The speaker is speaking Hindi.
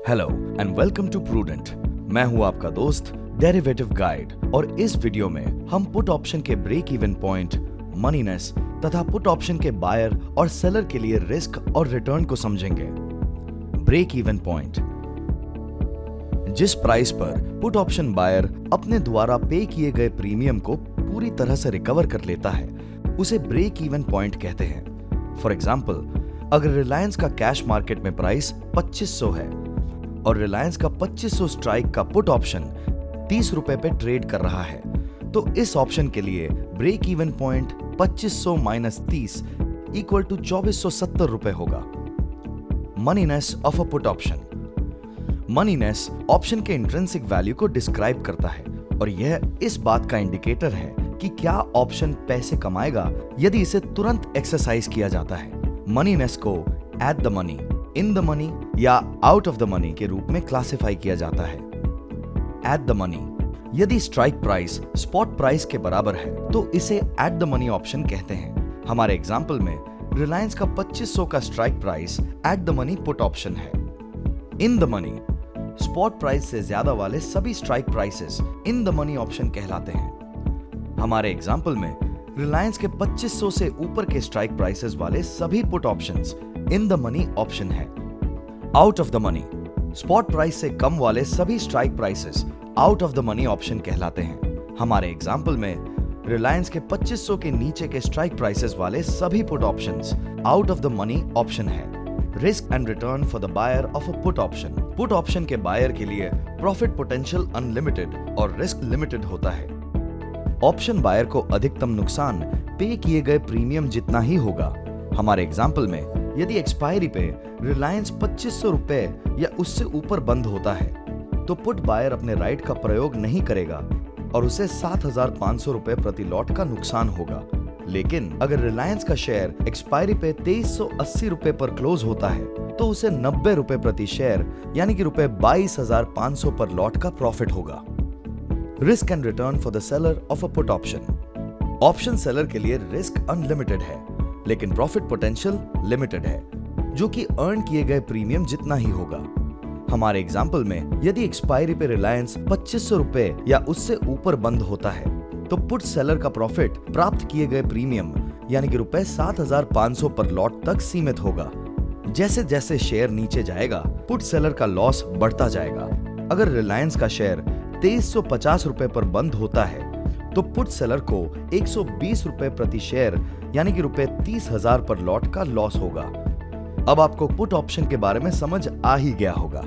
Hello and welcome to Prudent. मैं हूं आपका दोस्त डेरिवेटिव गाइड और इस वीडियो में हम पुट ऑप्शन के ब्रेक इवन पॉइंट, मनीनेस तथा पुट ऑप्शन के बायर और सेलर के लिए रिस्क और रिटर्न को समझेंगे। ब्रेक इवन पॉइंट, जिस प्राइस पर पुट ऑप्शन बायर अपने द्वारा पे किए गए प्रीमियम को पूरी तरह से रिकवर कर लेता है, उसे ब्रेक इवन पॉइंट कहते हैं। फॉर एग्जाम्पल, अगर रिलायंस का कैश मार्केट में प्राइस 2500 है और रिलायंस का 2500 स्ट्राइक का पुट ऑप्शन 30 रुपए पे ट्रेड कर रहा है, तो इस ऑप्शन के लिए break even point 2500 minus 30 equal to 2470 रुपए होगा। Moneyness of a put option, moneyness option के इंट्रिंसिक वैल्यू को डिस्क्राइब करता है और यह इस बात का इंडिकेटर है कि क्या ऑप्शन पैसे कमाएगा यदि इसे तुरंत एक्सरसाइज किया जाता है। मनीनेस को eight the money, in the money या आउट ऑफ द मनी के रूप में क्लासिफाई किया जाता है। एट द मनी, यदि स्ट्राइक प्राइस स्पॉट प्राइस के बराबर है तो इसे एट द मनी ऑप्शन कहते हैं। हमारे एग्जाम्पल में रिलायंस का 2500 का strike price at the money put option है। In the money, spot price से ज्यादा वाले सभी strike prices in the money option कहलाते हैं। हमारे एग्जाम्पल में रिलायंस के 2500 से ऊपर के स्ट्राइक प्राइसेस वाले सभी put options in the money option है। Out of the money, spot price से कम वाले सभी strike prices out of the money option कहलाते हैं। हमारे एग्जाम्पल में रिलायंस के 2500 के नीचे के स्ट्राइक प्राइसेस वाले सभी put options out of the money option है। Risk and return for the buyer of a put option, put option के बायर के लिए प्रॉफिट पोटेंशियल अनलिमिटेड और रिस्क लिमिटेड होता है। ऑप्शन बायर को अधिकतम नुकसान पे किए गए प्रीमियम जितना ही होगा। हमारे एग्जाम्पल में यदि एक्सपायरी पे रिलायंस 2500 रुपए या उससे ऊपर बंद होता है तो पुट बायर अपने राइट का प्रयोग नहीं करेगा और उसे 7500 रुपए प्रति लॉट का नुकसान होगा। लेकिन अगर रिलायंस का शेयर एक्सपायरी पे 2380 रुपए पर क्लोज होता है तो उसे 90 रुपए प्रति शेयर यानी कि रुपए 22500 पर लॉट का प्रॉफिट होगा। Risk and return for the seller of a put option, option seller के लिए रिस्क अनलिमिटेड है लेकिन प्रॉफिट पोटेंशियल लिमिटेड है, जो कि अर्न किए गए प्रीमियम जितना ही होगा। हमारे एग्जाम्पल में यदि एक्सपायरी पे रिलायंस 2500 रुपए या उससे ऊपर बंद होता है तो पुट सेलर का प्रॉफिट प्राप्त किए गए प्रीमियम यानी कि रुपए 7500 पर लॉट तक सीमित होगा। जैसे जैसे शेयर नीचे जाएगा पुट सेलर का लॉस बढ़ता जाएगा। अगर रिलायंस का शेयर 2350 रुपए पर बंद होता है तो पुट सेलर को 120 रुपए प्रति शेयर यानी कि रुपए 30,000 पर लॉट का लॉस होगा। अब आपको पुट ऑप्शन के बारे में समझ आ ही गया होगा।